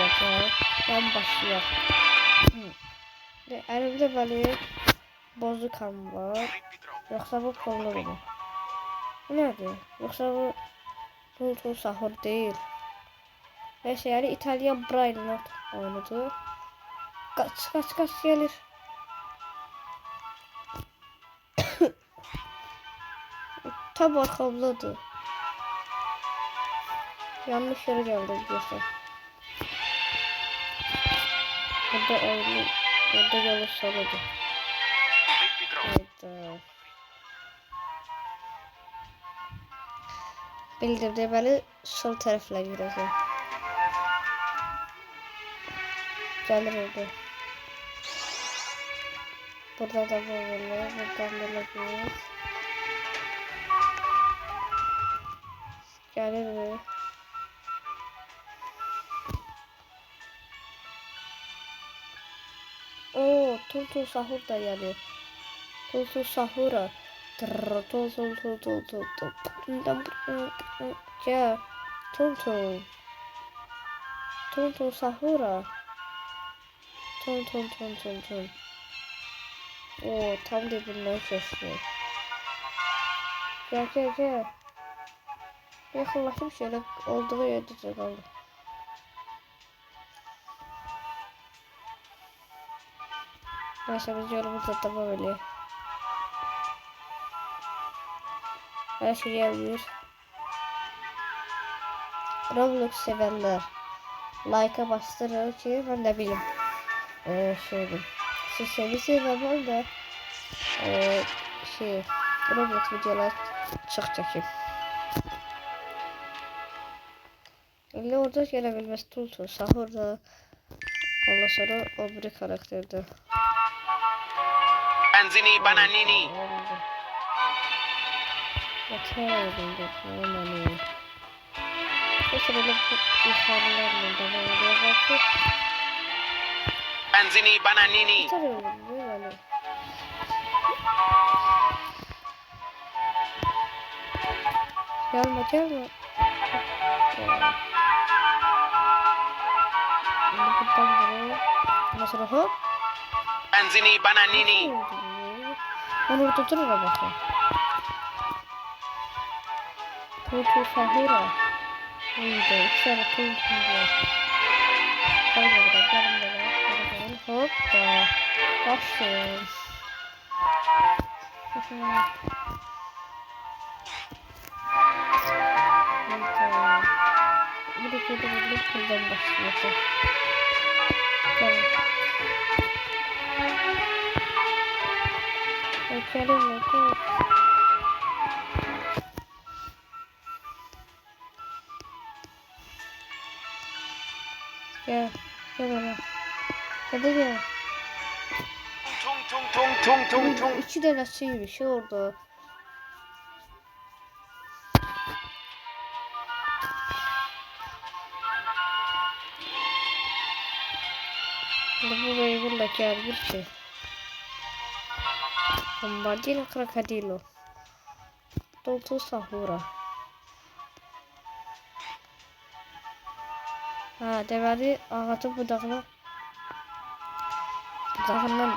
olacak. Ben başlayalım. Ve elimde böyle bozuk kan var. Yoksa bu kollu mu? Bu nedir? Yoksa bu Tultul Sahur değil. Neyse yani İtalyan Braille Not oynadı. Kaç gelir. Tam arkamdadır. Yanlış yere geldi diyorsun. Burada yolu sarıldı. Hayda. Bildirdi böyle sol tarafla gireceğim. Gelir orada. Burada da böyle, buradan böyle bir. Gelir mi? Oo, Tultul Sahur da yani. Tultul Sahura. Tultul. Ya, Tultul. Tultul Sahura. Tun. Oo, tam dibinden kesti. Gel. Yakınlaşım şöyle olduğu yerde kaldı. Neyse biz yolumuza devam edelim. Her şey geliyor. Roblox sevenler like'a bastırır ki ben de bileyim. Şeydim. Siz seviyorsanız da Roblox videolar çok çekeyim. İlla orada gelebilmez Tultul Sahur'da. Ondan sonra o bir karakterde. Anzini Bananini. Yeter. Bu sırada bu yukarılarla devam ediyor. Bakın. Anzini Bananini. Yeter böyle. Gelme. Buradan buraya. Ondan sonra hop. Anzini Bananini. Onu orada durur bakın. Tultul Sahura. İyice içeri Tultul var. Gelin. Hoppa. Başlayın. Buradaki de buradan başlıyor. Tamam. Bakalım. Gel bana. Hadi gel. Tung. İki tane bir şey orada. Bu buradaki bir şey. Bombardino Crocodilo. Tultul Sahura. Deməli ağacın budağından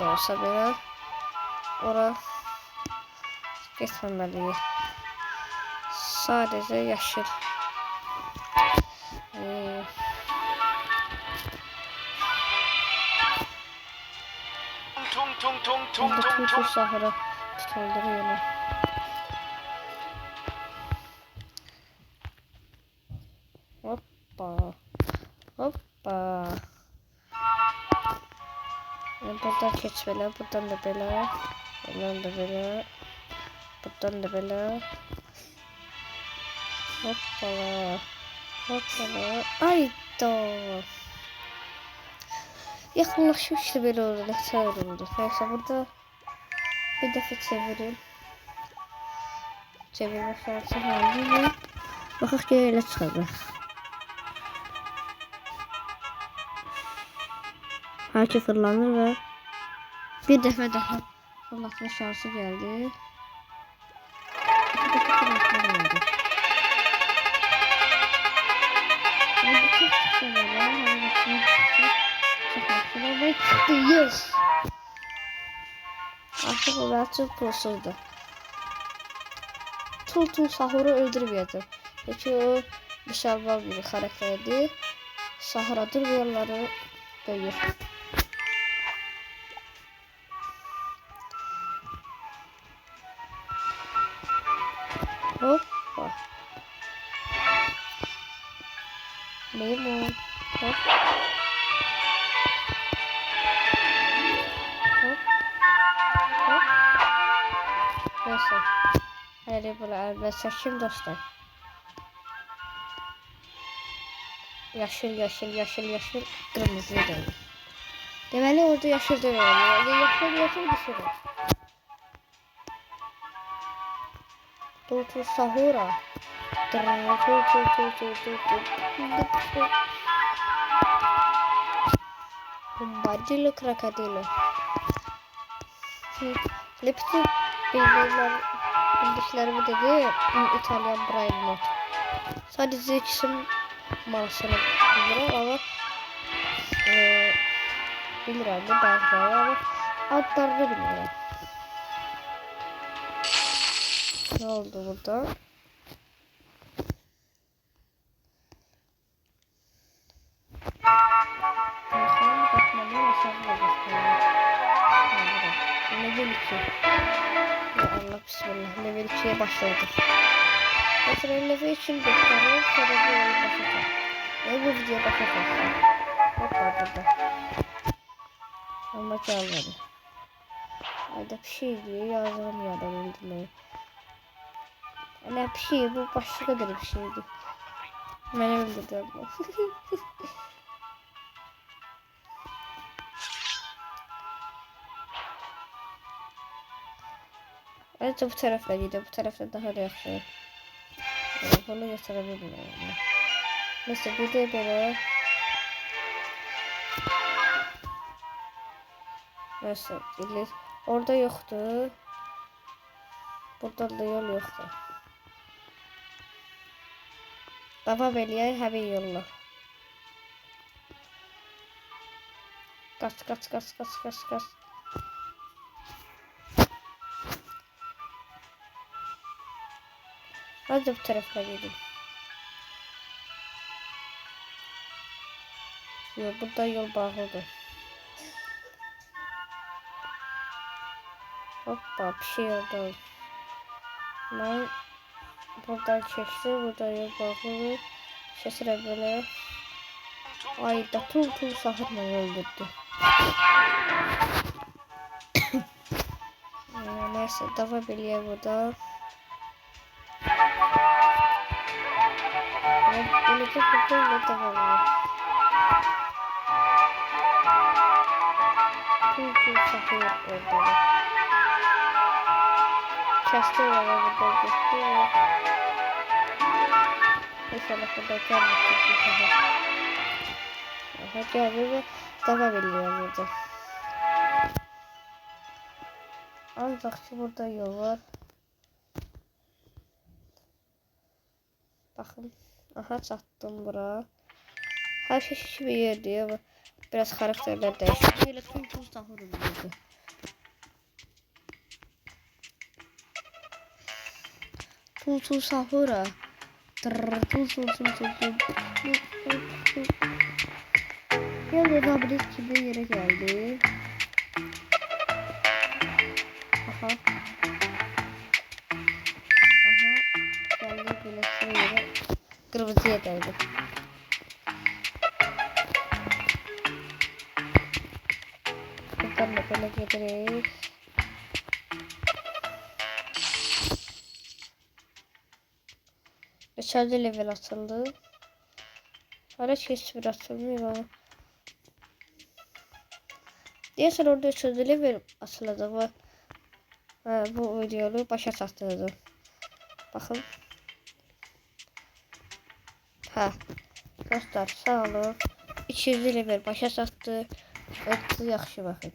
da olsa belə ora getməməliyik. Sadəcə yaşıl. Tung. Tultul Sahura tutulduğu yolu. Hoppa. Buradan geç böyle, buradan da böyle. Buradan da böyle. Buradan da böyle. Hoppala. Ayda. Yakınlaşmıştı böyle orada. Ne oldu? Neyse burada bir defa çevireyim. Çevirme şansı var. Bakın ki öyle çıkacak. Herkes fırlanır ve bir defa daha fırlatma şansı geldi. Bitti, yes. Artık o biraz çok pulsuzdu. Tul Sahur'u öldürmeyeceğim. Peki o Mişalval bir karakterdi. Sahura durmayanları dövüyor. Hoppa. Lemon. Hop. Hop. Hop. Neyse. Hadi bunu ben seçeyim dostlar. Yaşıl. Kırmızı değil. Deməli orada yaşıl değil. Yaşıl düşürür. Tul Sahura. Bombardilo krokodilo. Lepsi bildiklerimi dedi İtalyan Brian Not. Sadece ikisinin marasını bilirim ama bilirəm de bazıları ama adlarını bilmirəm. Ne oldu burada? Level 2. Ya Allah bismillah. Level 2'ye başladık. Mesela level 2'yi göstereyim. Sonra bu oyun başlayacak. Ve bu video başlayacak. Hoppa burada. Ama çalmadı. Ayda bir şey diyor. Yazılamıyorum öldürmeyi. Yani bir şey bu başka bir şeydi. Ben öldürdüm. Bence bu tarafla gidiyor. Bu tarafta daha da yaxşı. Bunu gösterebilirim. Neyse bir de böyle. Neyse orada yoktu. Burada da yol yoktu. Devam eləyək həmin yolla. Qaç. Hadi bu tarafına gidelim. Yok burada yol bağlıdır. Hoppa bir şey oldu. Ben buradan geçtim. Burada yol bağlıdır. Sesine böyle. Ayda Tul Sahur'la öldürdü. Neyse devam edelim burada. Birlikte kurtulma tamamı. Tul Sahur orada. Kesti var burada kesti var. İnşallah burada gelmiştir. Aha geldi ve devam ediyor burada. Ancak burada yol var. Bakın. Aha çattım bura. Her şey şişi bir yer diyor. Biraz karakterler değişiyor. Böyle Tul Sahur oluyordu. Tul Sahura. Tul. Geldi tablet gibi yere geldi. Aha. Geldi böyle şuraya. Kırmızıya değdi. Buradan da böyle getiririz. Dışarıda level atıldı. Hala hiçbir atılmıyor ama. Diğer orada dışarıda level atıldı ve bu videoyu başa çatdırdı. Bakın. Dostlar sağ olun. 200 level başa çatdı. Yaxşı baxın.